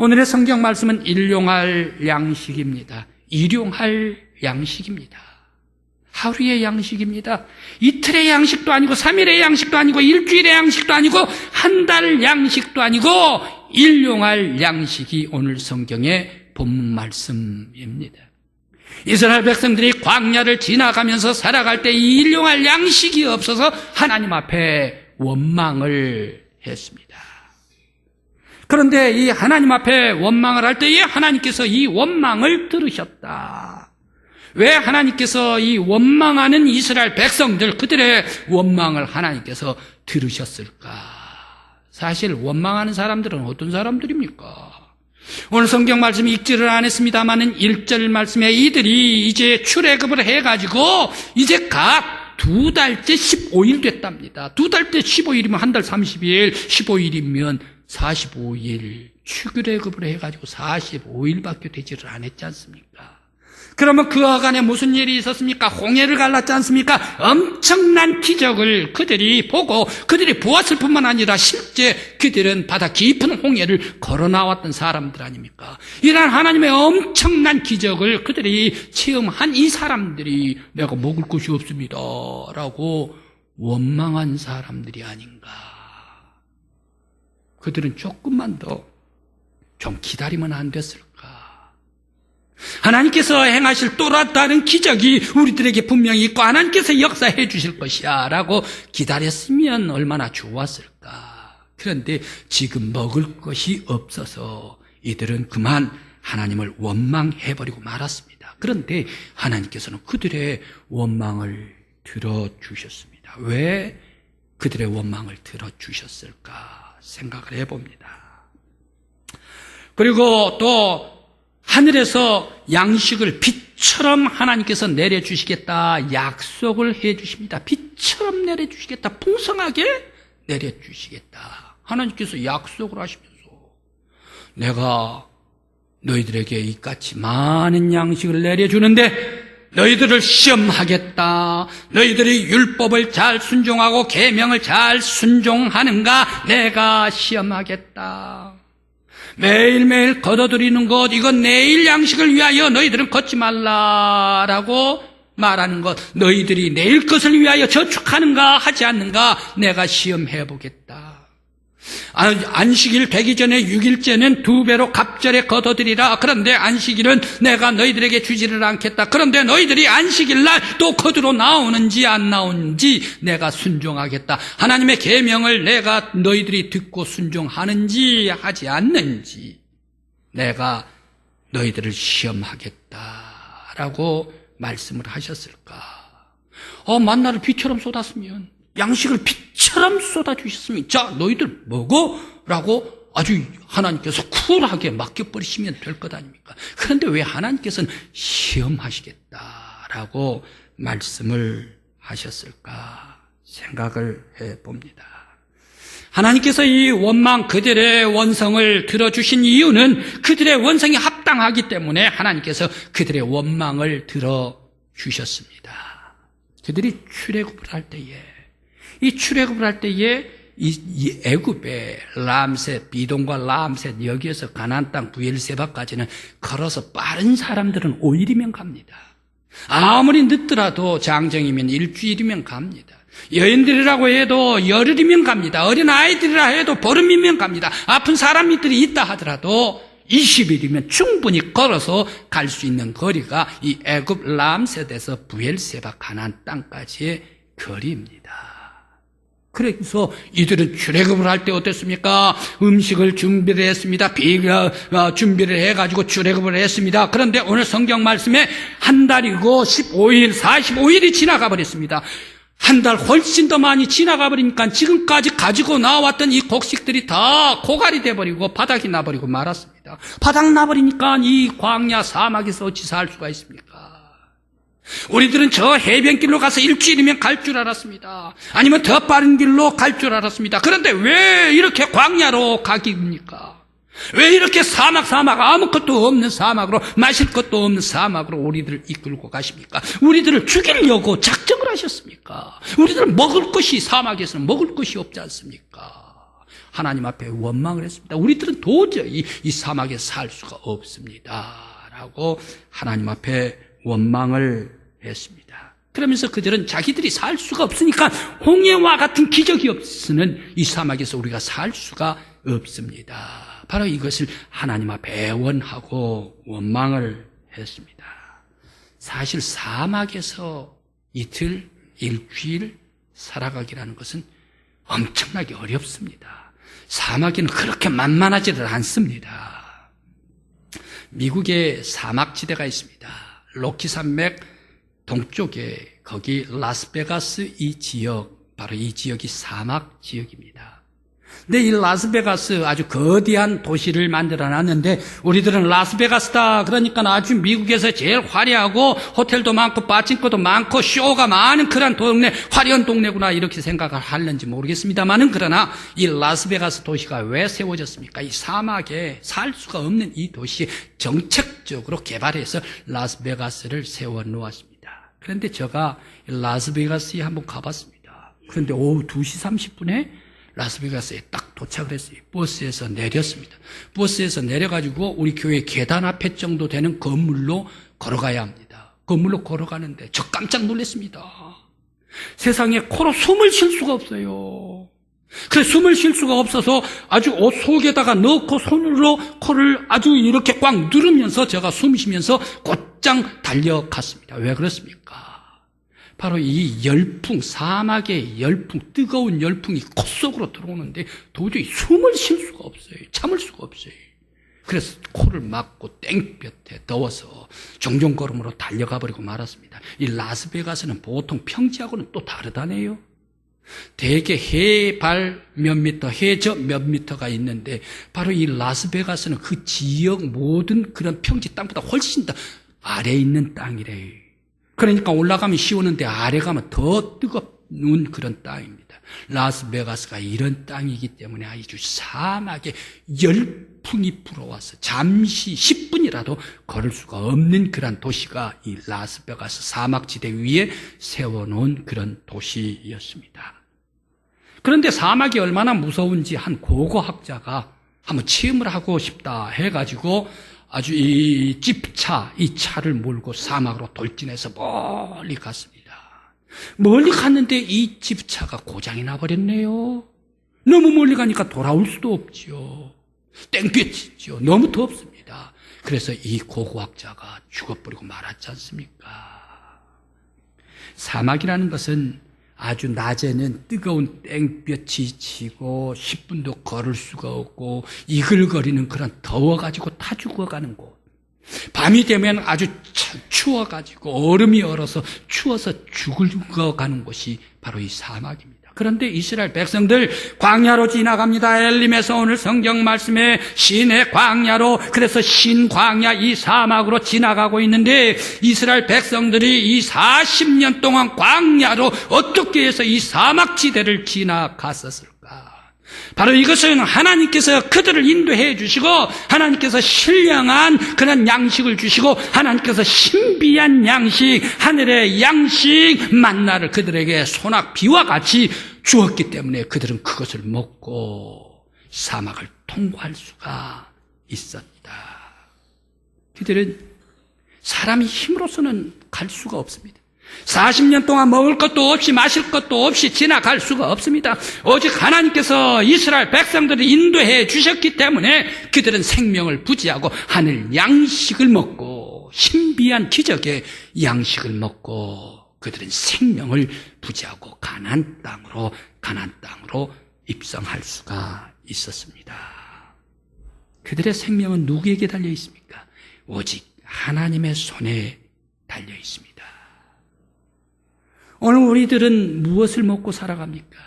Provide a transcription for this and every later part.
오늘의 성경 말씀은 일용할 양식입니다. 일용할 양식입니다. 하루의 양식입니다. 이틀의 양식도 아니고 3일의 양식도 아니고 일주일의 양식도 아니고 한 달 양식도 아니고 일용할 양식이 오늘 성경의 본문 말씀입니다. 이스라엘 백성들이 광야를 지나가면서 살아갈 때 이 일용할 양식이 없어서 하나님 앞에 원망을 했습니다. 그런데 이 하나님 앞에 원망을 할 때에 하나님께서 이 원망을 들으셨다. 왜 하나님께서 이 원망하는 이스라엘 백성들, 그들의 원망을 하나님께서 들으셨을까? 사실 원망하는 사람들은 어떤 사람들입니까? 오늘 성경 말씀 읽지를 안 했습니다만은 1절 말씀에 이들이 이제 출애굽을 해가지고 이제 각 2달째 15일 됐답니다. 2달째 15일이면 한 달 30일, 15일이면 45일 출애굽을 해가지고 45일밖에 되지를 않았지 않습니까? 그러면 그 어간에 무슨 일이 있었습니까? 홍해를 갈랐지 않습니까? 엄청난 기적을 그들이 보고 그들이 보았을 뿐만 아니라 실제 그들은 바다 깊은 홍해를 걸어 나왔던 사람들 아닙니까? 이러한 하나님의 엄청난 기적을 그들이 체험한 이 사람들이 내가 먹을 것이 없습니다 라고 원망한 사람들이 아닌가. 그들은 조금만 더 좀 기다리면 안 됐을까? 하나님께서 행하실 또 다른 기적이 우리들에게 분명히 있고 하나님께서 역사해 주실 것이야 라고 기다렸으면 얼마나 좋았을까. 그런데 지금 먹을 것이 없어서 이들은 그만 하나님을 원망해버리고 말았습니다. 그런데 하나님께서는 그들의 원망을 들어주셨습니다. 왜 그들의 원망을 들어주셨을까 생각을 해봅니다. 그리고 또 하늘에서 양식을 빛처럼 하나님께서 내려주시겠다 약속을 해주십니다. 빛처럼 내려주시겠다. 풍성하게 내려주시겠다. 하나님께서 약속을 하시면서 내가 너희들에게 이같이 많은 양식을 내려주는데 너희들을 시험하겠다. 너희들이 율법을 잘 순종하고 계명을 잘 순종하는가 내가 시험하겠다. 매일매일 걷어들이는 것, 이건 내일 양식을 위하여 너희들은 걷지 말라라고 말하는 것, 너희들이 내일 것을 위하여 저축하는가 하지 않는가 내가 시험해 보겠다. 안식일 되기 전에 6일째는 2배로 갑절에 걷어들이라. 그런데 안식일은 내가 너희들에게 주지를 않겠다. 그런데 너희들이 안식일날 또 거두러 나오는지 안 나오는지 내가 순종하겠다. 하나님의 계명을 내가 너희들이 듣고 순종하는지 하지 않는지 내가 너희들을 시험하겠다라고 말씀을 하셨을까? 만나를 비처럼 쏟았으면, 양식을 빛처럼 쏟아주셨으면 자 너희들 먹어 라고 아주 하나님께서 쿨하게 맡겨버리시면 될 것 아닙니까? 그런데 왜 하나님께서는 시험하시겠다라고 말씀을 하셨을까 생각을 해봅니다. 하나님께서 이 원망 그들의 원성을 들어주신 이유는 그들의 원성이 합당하기 때문에 하나님께서 그들의 원망을 들어주셨습니다. 그들이 출애굽을 할 때에 이 출애굽을 할 때에 이 애굽의 람셋, 비동과 람셋 여기에서 가나안 땅 부엘세바까지는 걸어서 빠른 사람들은 5일이면 갑니다. 아무리 늦더라도 장정이면 일주일이면 갑니다. 여인들이라고 해도 열흘이면 갑니다. 어린 아이들이라 해도 보름이면 갑니다. 아픈 사람들이 있다 하더라도 20일이면 충분히 걸어서 갈 수 있는 거리가 이 애굽 람셋에서 부엘세바 가나안 땅까지의 거리입니다. 그래서 이들은 출애굽을 할 때 어땠습니까? 음식을 준비를 했습니다. 준비를 해가지고 출애굽을 했습니다. 그런데 오늘 성경 말씀에 한 달이고 15일, 45일이 지나가 버렸습니다. 한 달 훨씬 더 많이 지나가 버리니까 지금까지 가지고 나왔던 이 곡식들이 다 고갈이 돼버리고 바닥이 나버리고 말았습니다. 바닥 나버리니까 이 광야 사막에서 어찌 살 수가 있습니까? 우리들은 저 해변길로 가서 일주일이면 갈 줄 알았습니다. 아니면 더 빠른 길로 갈 줄 알았습니다. 그런데 왜 이렇게 광야로 가기입니까? 왜 이렇게 사막 아무것도 없는 사막으로, 마실 것도 없는 사막으로 우리들을 이끌고 가십니까? 우리들을 죽이려고 작정을 하셨습니까? 우리들은 먹을 것이, 사막에서는 먹을 것이 없지 않습니까? 하나님 앞에 원망을 했습니다. 우리들은 도저히 이 사막에 살 수가 없습니다. 라고 하나님 앞에 원망을 했습니다. 그러면서 그들은 자기들이 살 수가 없으니까 홍해와 같은 기적이 없으면 이 사막에서 우리가 살 수가 없습니다. 바로 이것을 하나님 앞에 애원하고 원망을 했습니다. 사실 사막에서 이틀, 일주일 살아가기라는 것은 엄청나게 어렵습니다. 사막에는 그렇게 만만하지는 않습니다. 미국에 사막지대가 있습니다. 로키 산맥 동쪽에 거기 라스베가스 이 지역, 바로 이 지역이 사막 지역입니다. 근데 이 라스베가스 아주 거대한 도시를 만들어놨는데 우리들은 라스베가스다 그러니까 아주 미국에서 제일 화려하고 호텔도 많고 빠친코도 많고 쇼가 많은 그런 동네, 화려한 동네구나 이렇게 생각을 하는지 모르겠습니다만은 그러나 이 라스베가스 도시가 왜 세워졌습니까? 이 사막에 살 수가 없는 이 도시에 정책적으로 개발해서 라스베가스를 세워놓았습니다. 그런데 제가 라스베가스에 한번 가봤습니다. 그런데 오후 2시 30분에 라스베가스에 딱 도착을 했어요. 버스에서 내렸습니다. 버스에서 내려가지고 우리 교회 계단 앞에 정도 되는 건물로 걸어가야 합니다. 건물로 걸어가는데 저 깜짝 놀랐습니다. 세상에 코로 숨을 쉴 수가 없어요. 그래서 숨을 쉴 수가 없어서 아주 옷 속에다가 넣고 손으로 코를 아주 이렇게 꽉 누르면서 제가 숨 쉬면서 곧장 달려갔습니다. 왜 그렇습니까? 바로 이 열풍, 사막의 열풍, 뜨거운 열풍이 코 속으로 들어오는데 도저히 숨을 쉴 수가 없어요. 참을 수가 없어요. 그래서 코를 막고 땡볕에 더워서 종종걸음으로 달려가 버리고 말았습니다. 이 라스베가스는 보통 평지하고는 또 다르다네요. 대개 해발 몇 미터, 해저 몇 미터가 있는데 바로 이 라스베가스는 그 지역 모든 그런 평지 땅보다 훨씬 더 아래에 있는 땅이래요. 그러니까 올라가면 시원한데 아래 가면 더 뜨거운 그런 땅입니다. 라스베가스가 이런 땅이기 때문에 아주 사막에 열풍이 불어와서 잠시 10분이라도 걸을 수가 없는 그런 도시가 이 라스베가스 사막지대 위에 세워놓은 그런 도시였습니다. 그런데 사막이 얼마나 무서운지 한 고고학자가 한번 체험을 하고 싶다 해가지고 아주 이 집차, 이 차를 몰고 사막으로 돌진해서 멀리 갔습니다. 멀리 갔는데 이 집차가 고장이 나버렸네요. 너무 멀리 가니까 돌아올 수도 없지요. 땡볕이지요. 너무 덥습니다. 그래서 이 고고학자가 죽어버리고 말았지 않습니까? 사막이라는 것은 아주 낮에는 뜨거운 땡볕이 치고 10분도 걸을 수가 없고 이글거리는 그런 더워가지고 타 죽어가는 곳. 밤이 되면 아주 추워가지고 얼음이 얼어서 추워서 죽어가는 곳이 바로 이 사막입니다. 그런데 이스라엘 백성들 광야로 지나갑니다. 엘림에서 오늘 성경 말씀에 신의 광야로, 그래서 신광야 이 사막으로 지나가고 있는데 이스라엘 백성들이 이 40년 동안 광야로 어떻게 해서 이 사막지대를 지나갔었을까? 바로 이것은 하나님께서 그들을 인도해 주시고 하나님께서 신령한 그런 양식을 주시고 하나님께서 신비한 양식, 하늘의 양식 만나를 그들에게 소낙비와 같이 주었기 때문에 그들은 그것을 먹고 사막을 통과할 수가 있었다. 그들은 사람이 힘으로서는 갈 수가 없습니다. 40년 동안 먹을 것도 없이 마실 것도 없이 지나갈 수가 없습니다. 오직 하나님께서 이스라엘 백성들을 인도해 주셨기 때문에 그들은 생명을 부지하고 하늘 양식을 먹고 신비한 기적의 양식을 먹고 그들은 생명을 부지하고 가나안 땅으로 입성할 수가 있었습니다. 그들의 생명은 누구에게 달려 있습니까? 오직 하나님의 손에 달려 있습니다. 오늘 우리들은 무엇을 먹고 살아갑니까?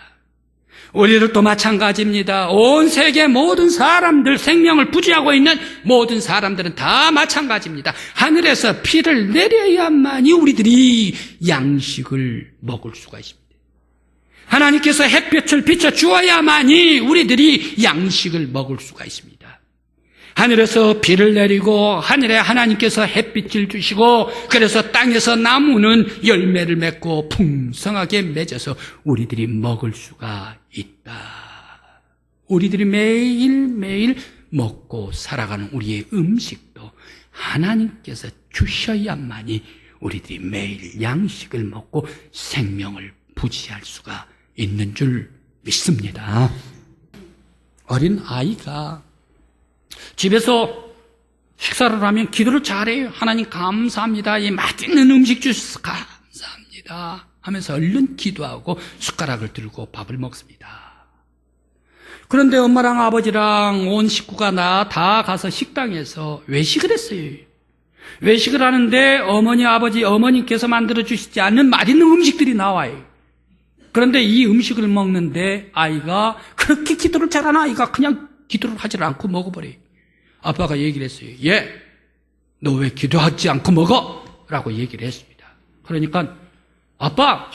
우리들도 마찬가지입니다. 온 세계 모든 사람들, 생명을 부지하고 있는 모든 사람들은 다 마찬가지입니다. 하늘에서 비를 내려야만이 우리들이 양식을 먹을 수가 있습니다. 하나님께서 햇볕을 비춰주어야만이 우리들이 양식을 먹을 수가 있습니다. 하늘에서 비를 내리고 하늘에 하나님께서 햇빛을 주시고 그래서 땅에서 나무는 열매를 맺고 풍성하게 맺어서 우리들이 먹을 수가 있다. 우리들이 매일매일 먹고 살아가는 우리의 음식도 하나님께서 주셔야만이 우리들이 매일 양식을 먹고 생명을 부지할 수가 있는 줄 믿습니다. 어린 아이가 집에서 식사를 하면 기도를 잘해요. 하나님 감사합니다. 이 맛있는 음식 주셔서 감사합니다 하면서 얼른 기도하고 숟가락을 들고 밥을 먹습니다. 그런데 엄마랑 아버지랑 온 식구가 다 가서 식당에서 외식을 했어요. 외식을 하는데 어머니께서 만들어주시지 않는 맛있는 음식들이 나와요. 그런데 이 음식을 먹는데 아이가 그렇게 기도를 잘하는 아이가 그냥 기도를 하지 않고 먹어버려요. 아빠가 얘기를 했어요. 얘, 너 왜 기도하지 않고 먹어? 라고 얘기를 했습니다. 그러니까 아빠,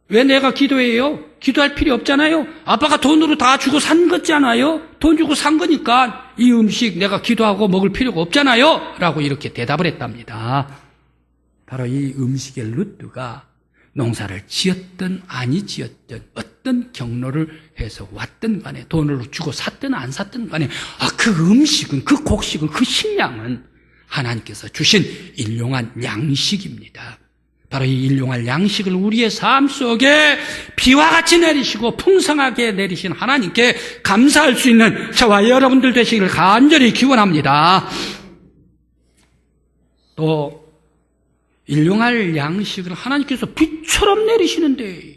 왜 내가 기도해요? 기도할 필요 없잖아요. 아빠가 돈으로 다 주고 산 거잖아요. 돈 주고 산 거니까 이 음식 내가 기도하고 먹을 필요가 없잖아요. 라고 이렇게 대답을 했답니다. 바로 이 음식의 루트가 농사를 지었든 아니 지었든 어떤 경로를 해서 왔든 간에 돈을 주고 샀든 안 샀든 간에 그 음식은, 그 곡식은, 그 식량은 하나님께서 주신 일용한 양식입니다. 바로 이 일용할 양식을 우리의 삶 속에 비와 같이 내리시고 풍성하게 내리신 하나님께 감사할 수 있는 저와 여러분들 되시기를 간절히 기원합니다. 또 일용할 양식을 하나님께서 비처럼 내리시는데,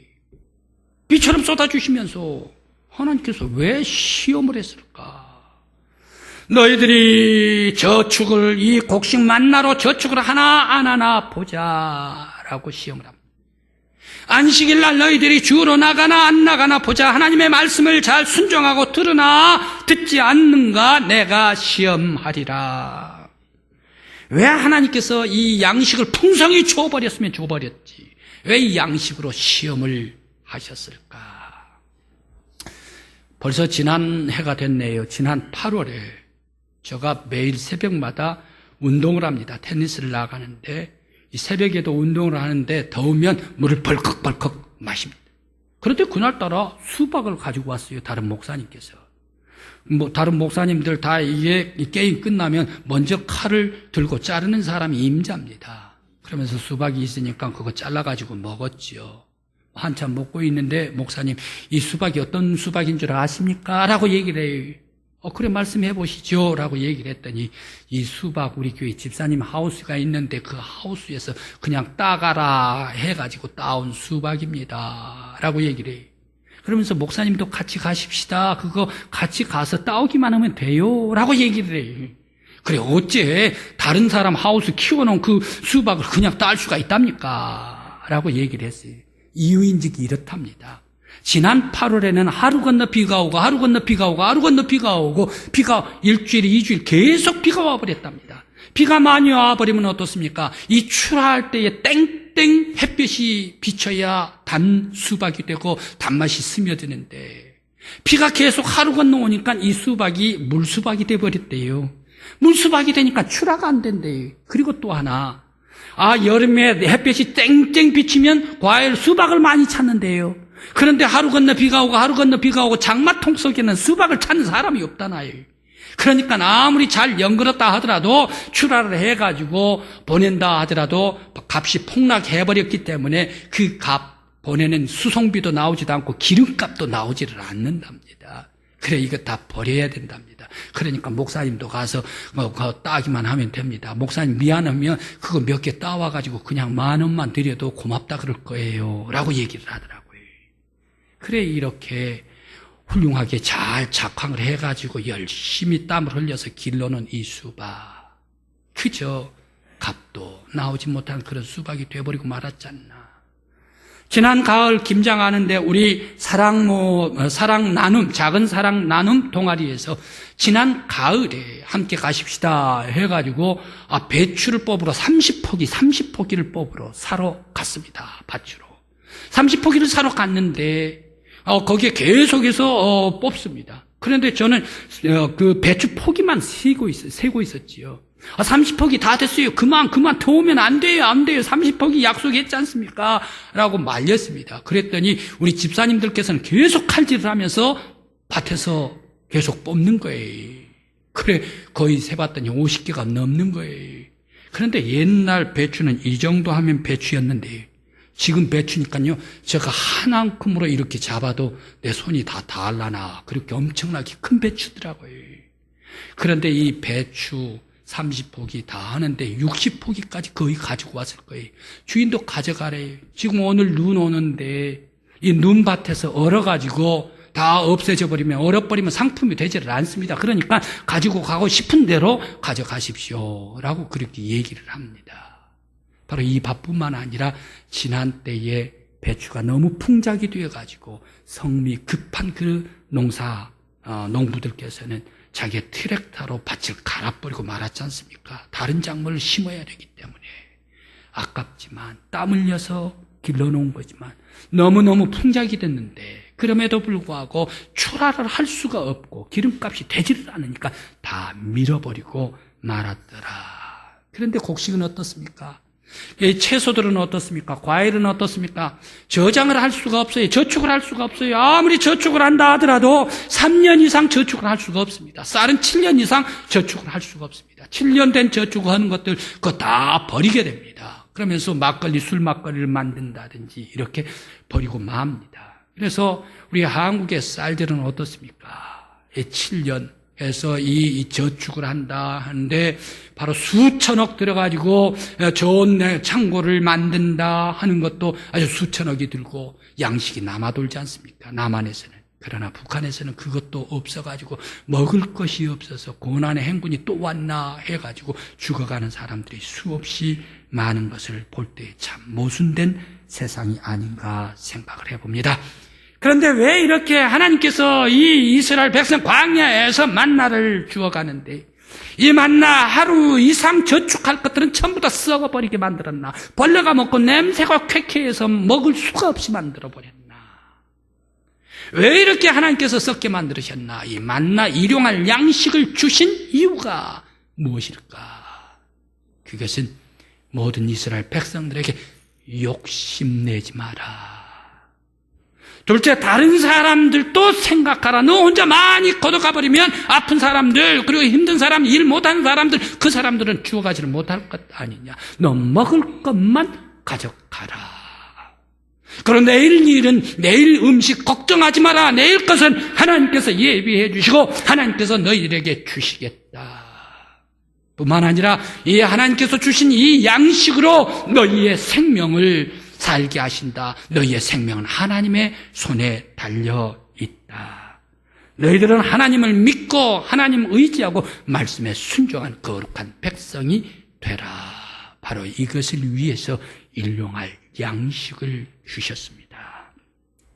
비처럼 쏟아주시면서 하나님께서 왜 시험을 했을까? 너희들이 저축을, 이 곡식 만나로 저축을 하나 안 하나 보자 라고 시험을 합니다. 안식일 날 너희들이 주로 나가나 안 나가나 보자. 하나님의 말씀을 잘 순종하고 들으나 듣지 않는가 내가 시험하리라. 왜 하나님께서 이 양식을 풍성히 줘버렸으면 줘버렸지, 왜 이 양식으로 시험을 하셨을까? 벌써 지난 해가 됐네요. 지난 8월에 제가 매일 새벽마다 운동을 합니다. 테니스를 나가는데 이 새벽에도 운동을 하는데 더우면 물을 벌컥벌컥 마십니다. 그런데 그날따라 수박을 가지고 왔어요. 다른 목사님께서. 다른 목사님들 다 이게 이 게임 끝나면 먼저 칼을 들고 자르는 사람이 임자입니다. 그러면서 수박이 있으니까 그거 잘라가지고 먹었지요. 한참 먹고 있는데 목사님, 이 수박이 어떤 수박인 줄 아십니까? 라고 얘기를 해요. 그래 말씀해 보시죠 라고 얘기를 했더니 이 수박 우리 교회 집사님 하우스가 있는데 그 하우스에서 그냥 따가라 해가지고 따온 수박입니다 라고 얘기를 해요. 그러면서 목사님도 같이 가십시다. 그거 같이 가서 따오기만 하면 돼요 라고 얘기를 해요. 그래 어째 다른 사람 하우스 키워놓은 그 수박을 그냥 딸 수가 있답니까? 라고 얘기를 했어요. 이유인즉이 이렇답니다. 지난 8월에는 하루 건너 비가 오고 하루 건너 비가 오고 하루 건너 비가 오고 비가 일주일, 2주일 계속 비가 와버렸답니다. 비가 많이 와버리면 어떻습니까? 이 출하할 때에 땡땡 햇볕이 비쳐야 단 수박이 되고 단맛이 스며드는데 비가 계속 하루 건너 오니까 이 수박이 물수박이 돼버렸대요. 물수박이 되니까 출하가 안 된대요. 그리고 또 하나, 여름에 햇볕이 땡땡 비치면 과일 수박을 많이 찾는데요. 그런데 하루 건너 비가 오고 하루 건너 비가 오고 장마통 속에는 수박을 찾는 사람이 없다나요. 그러니까 아무리 잘 연결었다 하더라도 출하를 해가지고 보낸다 하더라도 값이 폭락해버렸기 때문에 그 값 보내는 수송비도 나오지도 않고 기름값도 나오지를 않는답니다. 그래 이거 다 버려야 된답니다. 그러니까 목사님도 가서 따기만 하면 됩니다. 목사님 미안하면 그거 몇 개 따와가지고 그냥 10,000원만 드려도 고맙다 그럴 거예요 라고 얘기를 하더라고요. 그래 이렇게 훌륭하게 잘 작황을 해가지고 열심히 땀을 흘려서 길러놓은 이 수박, 그저 값도 나오지 못한 그런 수박이 돼버리고 말았잖나. 지난 가을 김장하는데 우리 사랑 나눔, 작은 사랑 나눔 동아리에서 지난 가을에 함께 가십시다 해가지고 배추를 뽑으러 30포기를 뽑으러 사러 갔습니다. 밭으로 30포기를 사러 갔는데 거기에 계속해서 뽑습니다. 그런데 저는 그 배추 포기만 세고 있었지요. 30포기 다 됐어요. 그만 더 오면 안 돼요. 30포기 약속했지 않습니까? 라고 말렸습니다. 그랬더니 우리 집사님들께서는 계속 칼질을 하면서 밭에서 계속 뽑는 거예요. 그래 거의 세봤더니 50개가 넘는 거예요. 그런데 옛날 배추는 이 정도 하면 배추였는데 지금 배추니까요, 제가 한 움큼으로 이렇게 잡아도 내 손이 다 닿을라나 그렇게 엄청나게 큰 배추더라고요. 그런데 이 배추 30포기 다 하는데 60포기까지 거의 가지고 왔을 거예요. 주인도 가져가래요. 지금 오늘 눈 오는데 이 눈밭에서 얼어가지고 다 없애져 버리면, 얼어버리면 상품이 되지를 않습니다. 그러니까 가지고 가고 싶은 대로 가져가십시오 라고 그렇게 얘기를 합니다. 바로 이 밭뿐만 아니라 지난 때에 배추가 너무 풍작이 되어가지고 성미 급한 그 농부들께서는 자기의 트랙터로 밭을 갈아버리고 말았지 않습니까? 다른 작물을 심어야 되기 때문에 아깝지만 땀 흘려서 길러놓은 거지만 너무너무 풍작이 됐는데 그럼에도 불구하고 출하를 할 수가 없고 기름값이 되지를 않으니까 다 밀어버리고 말았더라. 그런데 곡식은 어떻습니까? 채소들은 어떻습니까? 과일은 어떻습니까? 저장을 할 수가 없어요. 저축을 할 수가 없어요. 아무리 저축을 한다 하더라도 3년 이상 저축을 할 수가 없습니다. 쌀은 7년 이상 저축을 할 수가 없습니다. 7년 된 저축을 하는 것들 그거 다 버리게 됩니다. 그러면서 막걸리, 술 막걸리를 만든다든지 이렇게 버리고 맙니다. 그래서 우리 한국의 쌀들은 어떻습니까? 7년 해서 이 저축을 한다 하는데 바로 수천억 들어가지고 좋은 창고를 만든다 하는 것도 아주 수천억이 들고 양식이 남아 돌지 않습니까? 남한에서는. 그러나 북한에서는 그것도 없어가지고 먹을 것이 없어서 고난의 행군이 또 왔나 해가지고 죽어가는 사람들이 수없이 많은 것을 볼 때 참 모순된 세상이 아닌가 생각을 해봅니다. 그런데 왜 이렇게 하나님께서 이 이스라엘 백성 광야에서 만나를 주어가는데 이 만나 하루 이상 저축할 것들은 전부 다 썩어버리게 만들었나? 벌레가 먹고 냄새가 쾌쾌해서 먹을 수가 없이 만들어버렸나? 왜 이렇게 하나님께서 썩게 만들으셨나? 이 만나 일용할 양식을 주신 이유가 무엇일까? 그것은 모든 이스라엘 백성들에게 욕심내지 마라. 둘째, 다른 사람들도 생각하라. 너 혼자 많이 걷어가버리면 아픈 사람들, 그리고 힘든 사람, 일 못하는 사람들, 그 사람들은 주워가지를 못할 것 아니냐. 너 먹을 것만 가져가라. 그리고 내일 일은, 내일 음식 걱정하지 마라. 내일 것은 하나님께서 예비해 주시고 하나님께서 너희들에게 주시겠다. 뿐만 아니라 이 하나님께서 주신 이 양식으로 너희의 생명을 살게 하신다. 너희의 생명은 하나님의 손에 달려있다. 너희들은 하나님을 믿고 하나님 의지하고 말씀에 순종한 거룩한 백성이 되라. 바로 이것을 위해서 일용할 양식을 주셨습니다.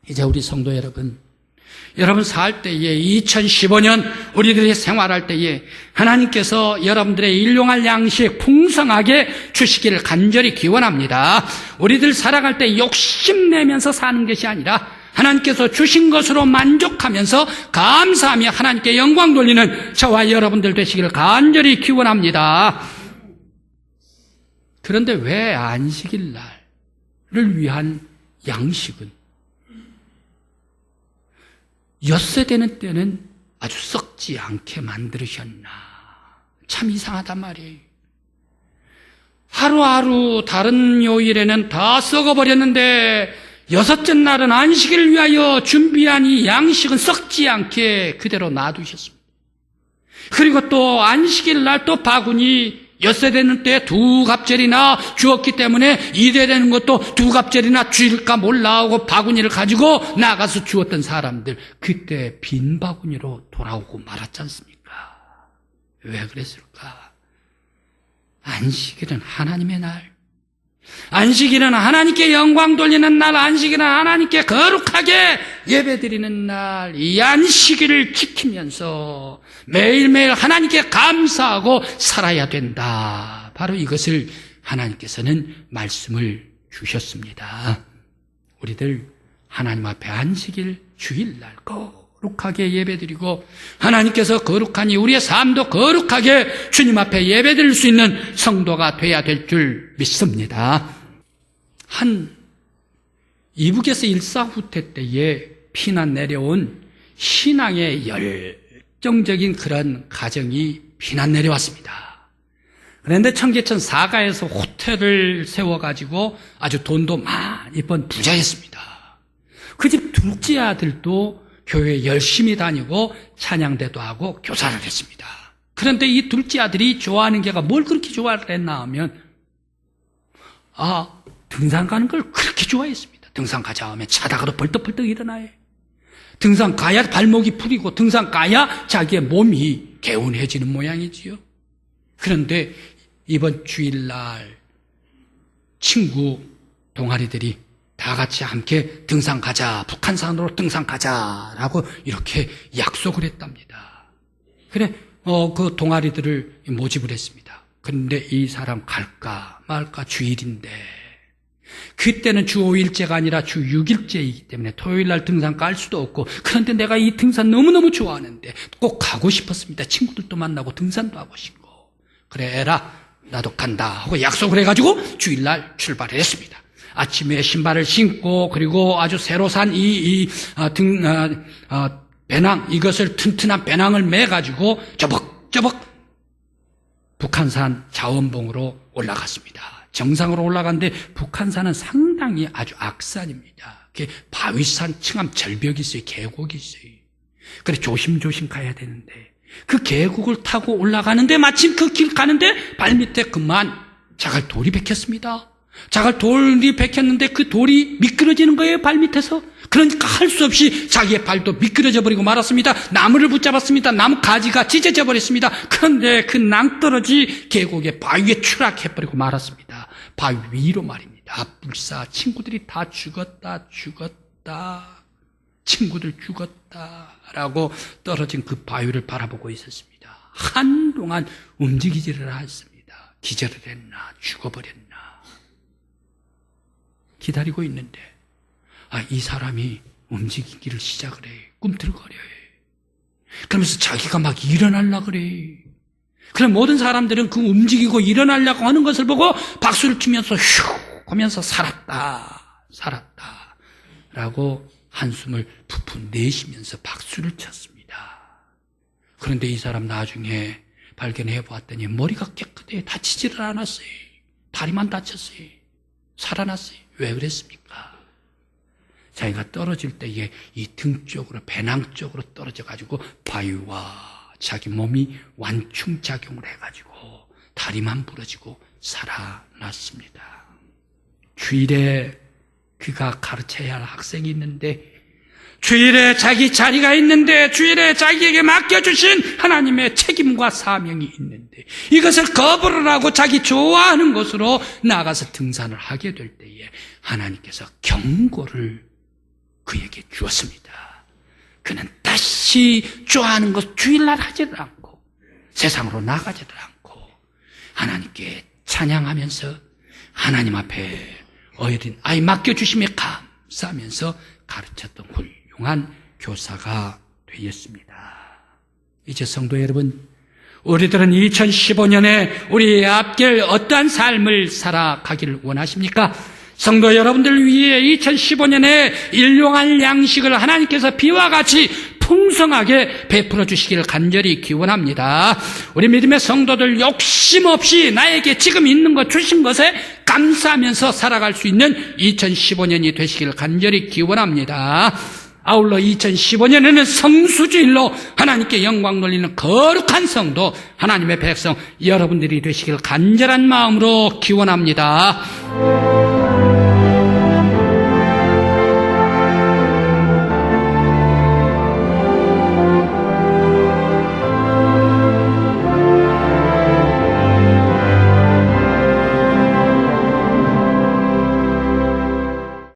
이제 우리 성도 여러분 살 때에 2015년 우리들이 생활할 때에 하나님께서 여러분들의 일용할 양식 풍성하게 주시기를 간절히 기원합니다. 우리들 살아갈 때 욕심내면서 사는 것이 아니라 하나님께서 주신 것으로 만족하면서 감사하며 하나님께 영광 돌리는 저와 여러분들 되시기를 간절히 기원합니다. 그런데 왜 안식일 날을 위한 양식은 엿새되는 때는 아주 썩지 않게 만들으셨나? 참 이상하단 말이에요. 하루하루 다른 요일에는 다 썩어버렸는데 여섯째 날은 안식일을 위하여 준비한 이 양식은 썩지 않게 그대로 놔두셨습니다. 그리고 또 안식일 날 또 바구니 엿새 되는 때 두 갑절이나 주었기 때문에 이래 되는 것도 두 갑절이나 주일까 몰라 하고 바구니를 가지고 나가서 주었던 사람들, 그때 빈 바구니로 돌아오고 말았지 않습니까? 왜 그랬을까? 안식일은 하나님의 날, 안식일은 하나님께 영광 돌리는 날, 안식일은 하나님께 거룩하게 예배드리는 날, 이 안식일을 지키면서 매일매일 하나님께 감사하고 살아야 된다. 바로 이것을 하나님께서는 말씀을 주셨습니다. 우리들 하나님 앞에 안식일 주일날 거룩하게 예배드리고 하나님께서 거룩하니 우리의 삶도 거룩하게 주님 앞에 예배드릴 수 있는 성도가 돼야 될 줄 믿습니다. 한 이북에서 일사후퇴 때에 피난 내려온 신앙의 열정적인 그런 가정이 비난 내려왔습니다. 그런데 청계천 사가에서 호텔을 세워가지고 아주 돈도 많이 번 부자였습니다. 그 집 둘째 아들도 교회에 열심히 다니고 찬양대도 하고 교사를 했습니다. 그런데 이 둘째 아들이 좋아하는 게가 뭘 그렇게 좋아를 했나 하면 등산 가는 걸 그렇게 좋아했습니다. 등산 가자 하면 자다가도 벌떡벌떡 일어나요. 등산 가야 발목이 풀리고 등산 가야 자기의 몸이 개운해지는 모양이지요. 그런데 이번 주일날 친구 동아리들이 다 같이 함께 등산 가자, 북한산으로 등산 가자라고 이렇게 약속을 했답니다. 그래, 그 동아리들을 모집을 했습니다. 그런데 이 사람 갈까 말까 주일인데, 그때는 주 5일째가 아니라 주 6일째이기 때문에 토요일날 등산 갈 수도 없고, 그런데 내가 이 등산 너무너무 좋아하는데 꼭 가고 싶었습니다. 친구들도 만나고 등산도 하고 싶고. 그래, 에라, 나도 간다 하고 약속을 해가지고 주일날 출발을 했습니다. 아침에 신발을 신고, 그리고 아주 새로 산 배낭, 이것을 튼튼한 배낭을 매가지고 저벅저벅 북한산 자원봉으로 올라갔습니다. 정상으로 올라갔는데 북한산은 상당히 아주 악산입니다. 바위산 층암 절벽이 있어요. 계곡이 있어요. 그래 조심조심 가야 되는데 그 계곡을 타고 올라가는데 마침 그 길 가는데 발밑에 그만 자갈돌이 박혔습니다. 자갈돌이 박혔는데 그 돌이 미끄러지는 거예요. 발밑에서. 그러니까 할 수 없이 자기의 발도 미끄러져 버리고 말았습니다. 나무를 붙잡았습니다. 나무 가지가 찢어져 버렸습니다. 그런데 그 낭떠러지 계곡의 바위에 추락해버리고 말았습니다. 바위 위로 말입니다. 불사 친구들이 다 죽었다 친구들 죽었다라고 떨어진 그 바위를 바라보고 있었습니다. 한동안 움직이지를 않습니다. 기절을 했나 죽어버렸나 기다리고 있는데 이 사람이 움직이기를 시작을 해. 꿈틀거려요. 그러면서 자기가 막 일어나려고 그래. 그럼 모든 사람들은 그 움직이고 일어나려고 하는 것을 보고 박수를 치면서 휴 하면서 살았다 라고 한숨을 푹푹 내쉬면서 박수를 쳤습니다. 그런데 이 사람 나중에 발견해 보았더니 머리가 깨끗해. 다치지를 않았어요. 다리만 다쳤어요. 살아났어요. 왜 그랬습니까? 자기가 떨어질 때에 이 등 쪽으로, 배낭 쪽으로 떨어져가지고 바위와 자기 몸이 완충작용을 해가지고 다리만 부러지고 살아났습니다. 주일에 그가 가르쳐야 할 학생이 있는데, 주일에 자기 자리가 있는데, 주일에 자기에게 맡겨주신 하나님의 책임과 사명이 있는데, 이것을 거부를 하고 자기 좋아하는 곳으로 나가서 등산을 하게 될 때에 하나님께서 경고를 그에게 주었습니다. 그는 다시 좋아하는 것 주일날 하지를 않고 세상으로 나가지를 않고 하나님께 찬양하면서 하나님 앞에 어린 아이 맡겨주심에 감사하면서 가르쳤던 훌륭한 교사가 되었습니다. 이제 성도 여러분, 우리들은 2015년에 우리의 앞길 어떠한 삶을 살아가기를 원하십니까? 성도 여러분들 위해 2015년에 일용할 양식을 하나님께서 비와 같이 풍성하게 베풀어 주시기를 간절히 기원합니다. 우리 믿음의 성도들 욕심 없이 나에게 지금 있는 것 주신 것에 감사하면서 살아갈 수 있는 2015년이 되시기를 간절히 기원합니다. 아울러 2015년에는 성수주일로 하나님께 영광 돌리는 거룩한 성도, 하나님의 백성 여러분들이 되시기를 간절한 마음으로 기원합니다.